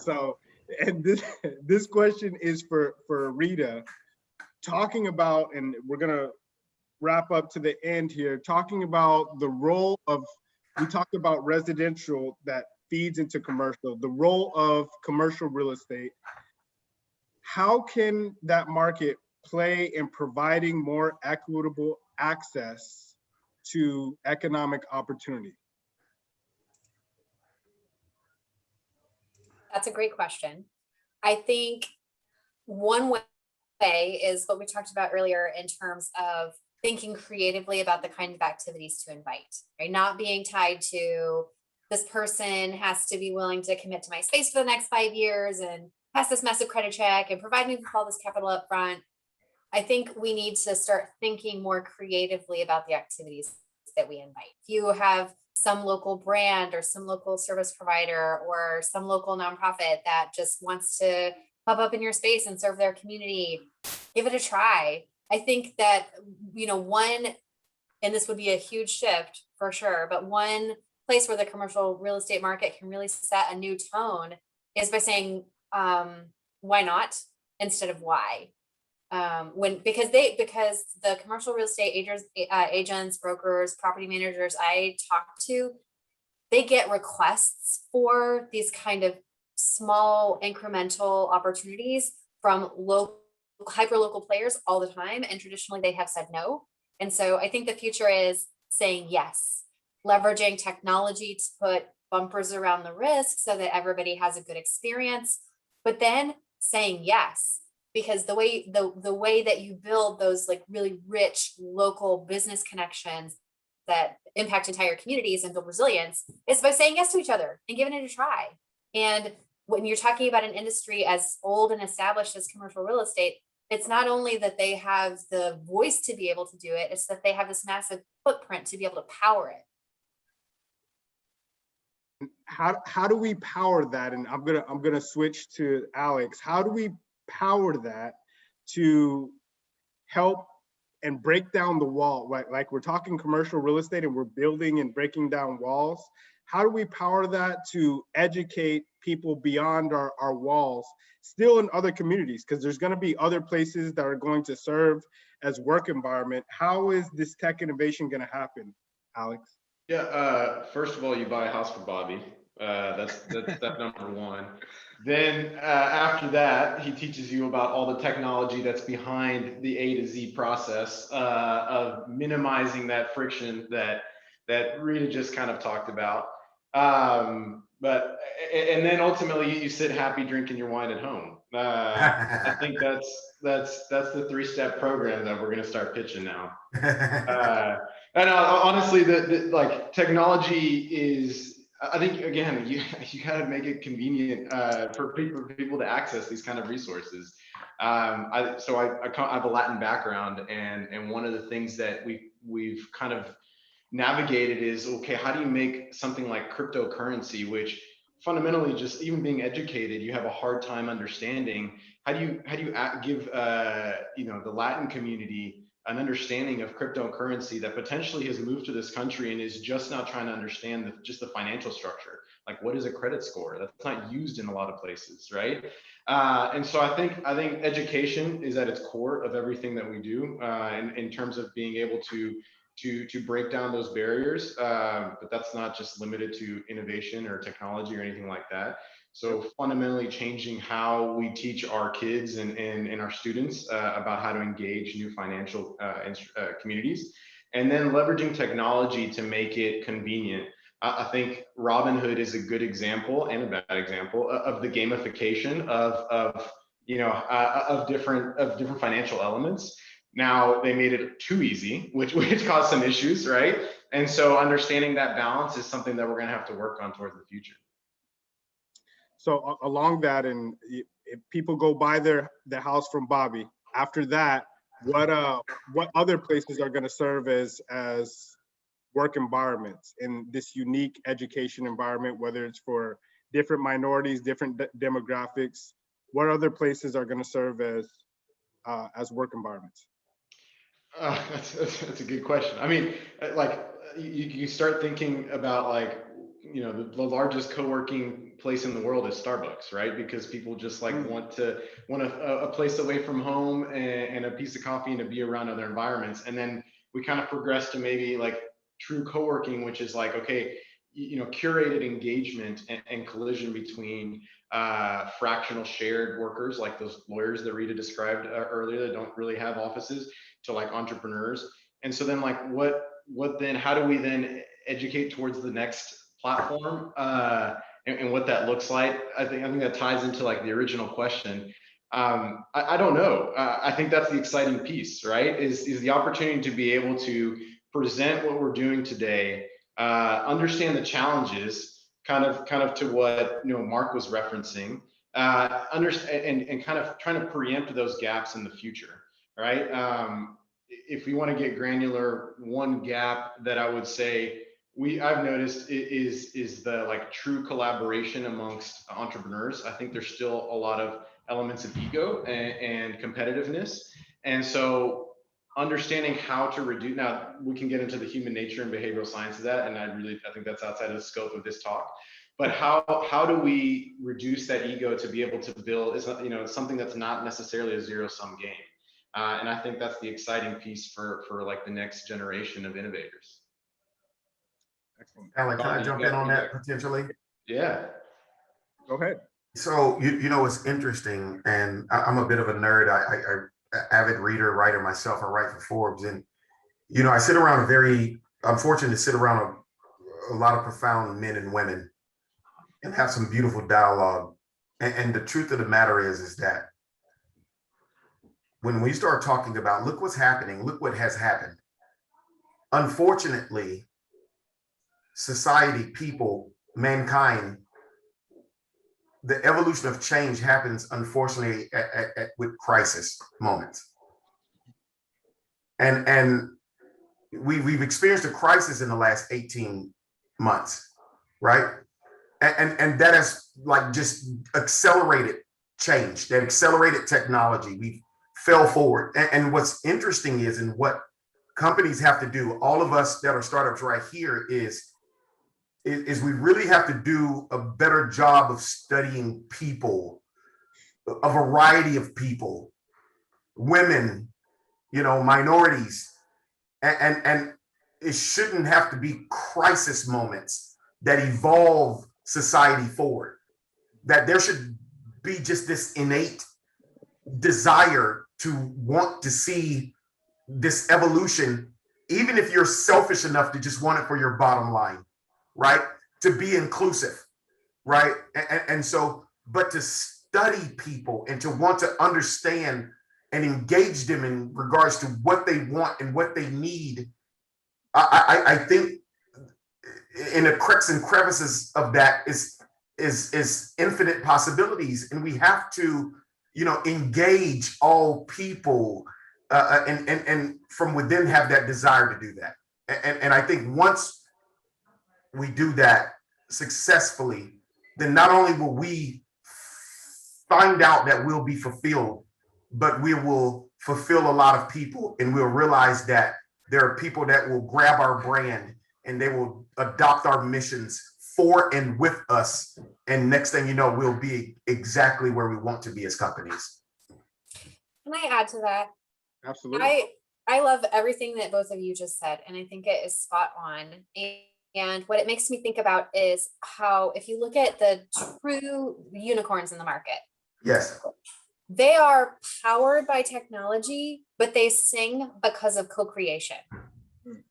So, and this question is for Rita, talking about, and we're gonna wrap up to the end here, talking about the role of, we talked about residential that feeds into commercial, the role of commercial real estate. How can that market play in providing more equitable access to economic opportunity? That's a great question. I think one way is what we talked about earlier in terms of thinking creatively about the kind of activities to invite, right? Not being tied to this person has to be willing to commit to my space for the next 5 years and pass this massive credit check and provide me with all this capital up front. I think we need to start thinking more creatively about the activities that we invite. If you have some local brand or some local service provider or some local nonprofit that just wants to pop up in your space and serve their community, give it a try. I think that, one, and this would be a huge shift for sure, but one place where the commercial real estate market can really set a new tone is by saying, why not instead of why? Because the commercial real estate agents, brokers, property managers I talk to, they get requests for these kind of small incremental opportunities from hyper local players all the time. And traditionally they have said no. And so I think the future is saying yes, leveraging technology to put bumpers around the risk so that everybody has a good experience, but then saying yes. Because the way that you build those like really rich local business connections that impact entire communities and build resilience is by saying yes to each other and giving it a try. And when you're talking about an industry as old and established as commercial real estate, it's not only that they have the voice to be able to do it, it's that they have this massive footprint to be able to power it. How do we power that? And I'm gonna switch to Alex. How do we power that to help and break down the wall, right? Like we're talking commercial real estate and we're building and breaking down walls. How do we power that to educate people beyond our walls, still in other communities? Because there's going to be other places that are going to serve as work environment. How is this tech innovation going to happen, Alex? Yeah, first of all, you buy a house for Bobby. That's step number one. Then after that, he teaches you about all the technology that's behind the A to Z process of minimizing that friction that Rita just kind of talked about. And then ultimately you sit happy drinking your wine at home. I think that's the 3-step program that we're going to start pitching now. And honestly, like technology is, I think, again, you got to make it convenient for people to access these kind of resources. I have a Latin background, and one of the things that we've kind of navigated is, okay, how do you make something like cryptocurrency, which fundamentally, just even being educated, you have a hard time understanding. How do you give the Latin community an understanding of cryptocurrency that potentially has moved to this country and is just now trying to understand just the financial structure? Like, what is a credit score? That's not used in a lot of places, right? And so I think education is at its core of everything that we do in terms of being able to break down those barriers. But that's not just limited to innovation or technology or anything like that. So fundamentally changing how we teach our kids and our students about how to engage new financial communities, and then leveraging technology to make it convenient. I think Robinhood is a good example and a bad example of the gamification of different financial elements. Now they made it too easy, which caused some issues, right? And so understanding that balance is something that we're going to have to work on towards the future. So along that, and if people go buy their house from Bobby, after that, what other places are going to serve as work environments in this unique education environment, whether it's for different minorities, different demographics? What other places are going to serve as work environments? That's a good question. I mean, like you start thinking about like the largest co-working place in the world is Starbucks, right? Because people just like want a place away from home and a piece of coffee and to be around other environments. And then we kind of progress to maybe like true co-working, which is like, okay, curated engagement and collision between fractional shared workers, like those lawyers that Rita described earlier that don't really have offices, to like entrepreneurs. And so then like what then, how do we then educate towards the next platform and what that looks like? I think that ties into like the original question. I don't know. I think that's the exciting piece, right? Is the opportunity to be able to present what we're doing today, understand the challenges, kind of to what Mark was referencing, understand and kind of trying to preempt those gaps in the future, right? If we want to get granular, one gap that I would say I've noticed is the like true collaboration amongst entrepreneurs. I think there's still a lot of elements of ego and competitiveness, and so understanding how to reduce. Now we can get into the human nature and behavioral science of that, and I think that's outside of the scope of this talk. But how do we reduce that ego to be able to build something that's not necessarily a zero-sum game? And I think that's the exciting piece for like the next generation of innovators. Alan, can I jump in on that potentially? Yeah. Go ahead. So it's interesting, and I'm a bit of a nerd. I avid reader, writer myself. I write for Forbes, and I sit around I'm fortunate to sit around a lot of profound men and women and have some beautiful dialogue. And the truth of the matter is that when we start talking about, look what's happening, look what has happened. Unfortunately, society, people, mankind, the evolution of change happens, unfortunately, with crisis moments. And we've experienced a crisis in the last 18 months, right? And that has like just accelerated change, that accelerated technology. We fell forward. And what's interesting is, and what companies have to do, all of us that are startups right here, is we really have to do a better job of studying people, a variety of people, women, minorities, and it shouldn't have to be crisis moments that evolve society forward. That there should be just this innate desire to want to see this evolution, even if you're selfish enough to just want it for your bottom line, right? To be inclusive, right? And so, but to study people and to want to understand and engage them in regards to what they want and what they need, I think in the cracks and crevices of that is infinite possibilities, and we have to engage all people and from within have that desire to do that. And I think once we do that successfully, then not only will we find out that we'll be fulfilled, but we will fulfill a lot of people, and we'll realize that there are people that will grab our brand and they will adopt our missions for and with us. And next thing you know, we'll be exactly where we want to be as companies. Can I add to that? Absolutely. I love everything that both of you just said, and I think it is spot on. And what it makes me think about is how, if you look at the true unicorns in the market, yes, they are powered by technology, but they sing because of co-creation.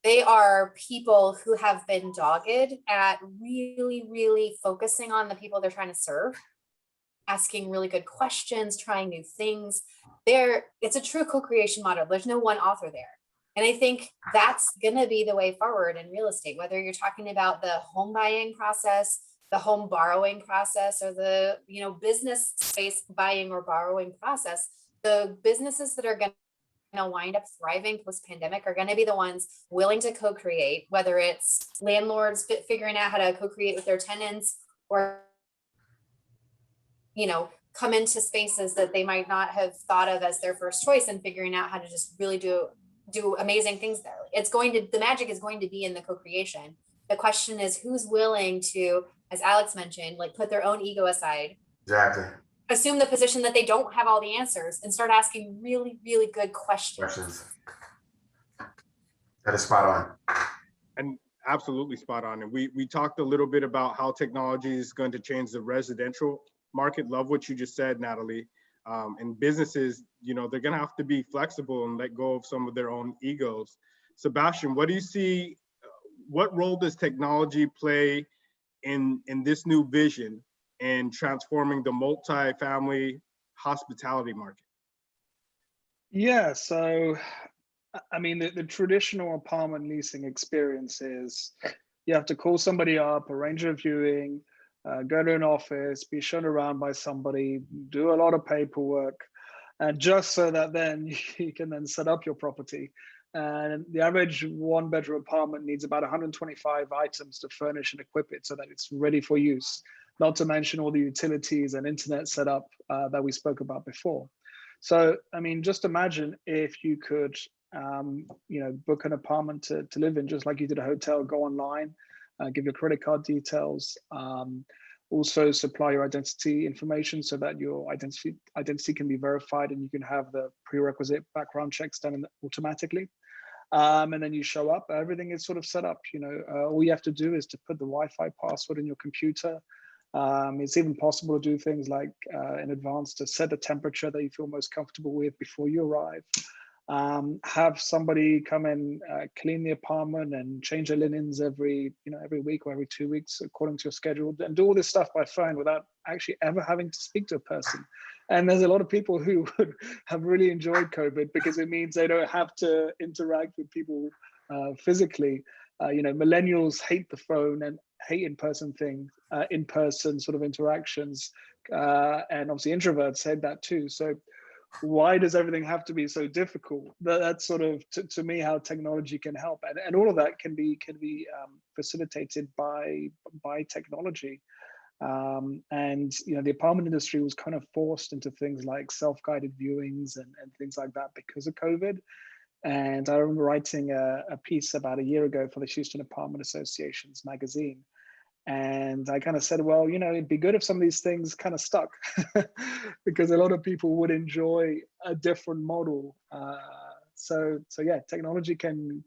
They are people who have been dogged at really, really focusing on the people they're trying to serve, asking really good questions, trying new things. It's a true co-creation model. There's no one author there. And I think that's going to be the way forward in real estate, whether you're talking about the home buying process, the home borrowing process, or the business space buying or borrowing process. The businesses that are going to wind up thriving post-pandemic are going to be the ones willing to co-create, whether it's landlords figuring out how to co-create with their tenants, or come into spaces that they might not have thought of as their first choice and figuring out how to just really do amazing things there. The magic is going to be in the co-creation. The question is who's willing to, as Alex mentioned, like put their own ego aside, Exactly. assume the position that they don't have all the answers, and start asking really, really good questions. That is spot on. And absolutely spot on. And we talked a little bit about how technology is going to change the residential market. Love what you just said, Natalie. And businesses, you know, they're going to have to be flexible and let go of some of their own egos. Sebastian, what do you see? What role does technology play in this new vision and transforming the multi-family hospitality market? Yeah, so I mean, the traditional apartment leasing experience is you have to call somebody up, arrange a viewing, go to an office, be shown around by somebody, do a lot of paperwork, and just so that then you can then set up your property. And the average one-bedroom apartment needs about 125 items to furnish and equip it so that it's ready for use, not to mention all the utilities and internet setup that we spoke about before. So, I mean, just imagine if you could, you know, book an apartment to live in, just like you did a hotel, go online, give your credit card details, also supply your identity information so that your identity can be verified and you can have the prerequisite background checks done automatically. And then you show up, everything is sort of set up, you know, all you have to do is to put the Wi-Fi password in your computer. It's even possible to do things like in advance to set the temperature that you feel most comfortable with before you arrive. Have somebody come in, clean the apartment and change the linens every week or every 2 weeks according to your schedule, and do all this stuff by phone without actually ever having to speak to a person. And there's a lot of people who would have really enjoyed COVID because it means they don't have to interact with people physically. You know, millennials hate the phone and hate in-person things, in-person sort of interactions, and obviously introverts hate that too. So why does everything have to be so difficult? That's sort of to me how technology can help, and all of that can be facilitated by technology. And you know, the apartment industry was kind of forced into things like self-guided viewings and things like that because of COVID. And I remember writing a piece about a year ago for the Houston Apartment Association's magazine. And I kind of said, well, you know, it'd be good if some of these things kind of stuck because a lot of people would enjoy a different model. So yeah, technology can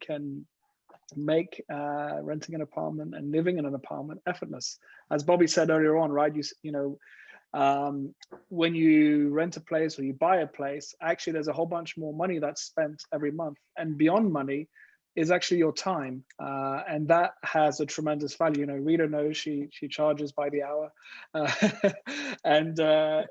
make renting an apartment and living in an apartment effortless. As Bobby said earlier on, right? You know, when you rent a place or you buy a place, actually there's a whole bunch more money that's spent every month, and beyond money is actually your time, and that has a tremendous value. You know, Rita knows she charges by the hour, and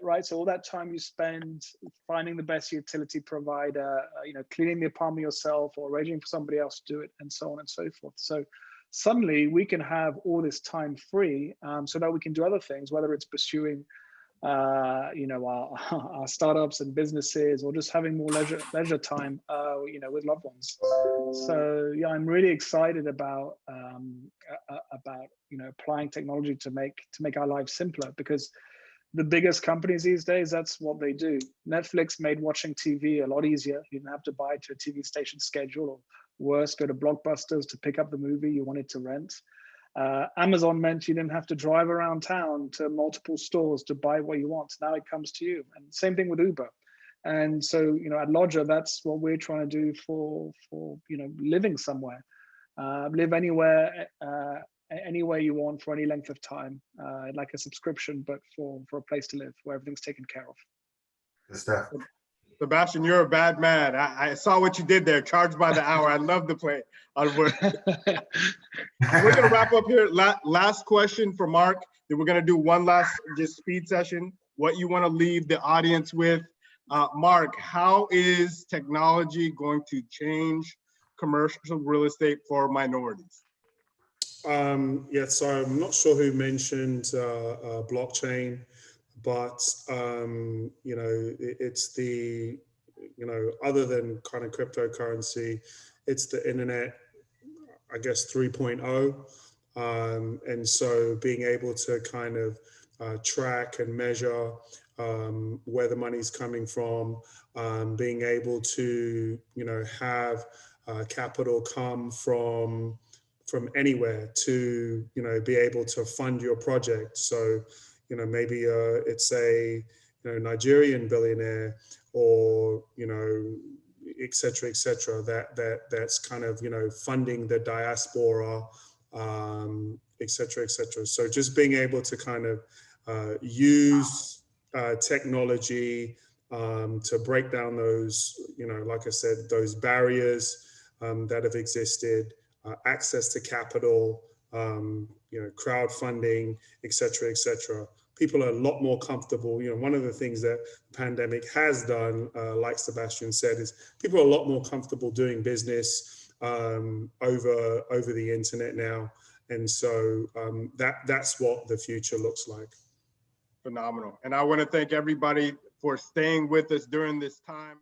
right, so all that time you spend finding the best utility provider, you know, cleaning the apartment yourself or arranging for somebody else to do it, and so on and so forth. So suddenly we can have all this time free, so that we can do other things, whether it's pursuing you know, our startups and businesses, or just having more leisure time, you know, with loved ones. So yeah, I'm really excited about you know, applying technology to make our lives simpler, because the biggest companies these days, that's what they do. Netflix made watching TV a lot easier. You didn't have to buy to a TV station schedule, or worse, go to Blockbusters to pick up the movie you wanted to rent. Amazon meant you didn't have to drive around town to multiple stores to buy what you want. Now it comes to you. And same thing with Uber. And so, you know, at Lodger, that's what we're trying to do for you know, living somewhere. Live anywhere, anywhere you want for any length of time, like a subscription, but for a place to live where everything's taken care of. Good stuff. Sebastian, you're a bad man. I saw what you did there. Charged by the hour. I love the play on word. We're gonna wrap up here. Last question for Mark. Then we're gonna do one last just speed session. What you want to leave the audience with, Mark? How is technology going to change commercial real estate for minorities? Yeah, so I'm not sure who mentioned blockchain, but you know, it's the, you know, other than kind of cryptocurrency, it's the internet, I guess 3.0. And so being able to kind of track and measure where the money's coming from, being able to, you know, have capital come from from anywhere to, you know, be able to fund your project. So, you know, maybe it's a, you know, Nigerian billionaire, or, you know, et cetera, that's kind of, you know, funding the diaspora, et cetera, et cetera. So just being able to kind of use technology to break down those, you know, like I said, those barriers that have existed, access to capital, you know, crowdfunding, et cetera, et cetera. People are a lot more comfortable. You know, one of the things that the pandemic has done, like Sebastian said, is people are a lot more comfortable doing business over the internet now. And so that's what the future looks like. Phenomenal. And I want to thank everybody for staying with us during this time.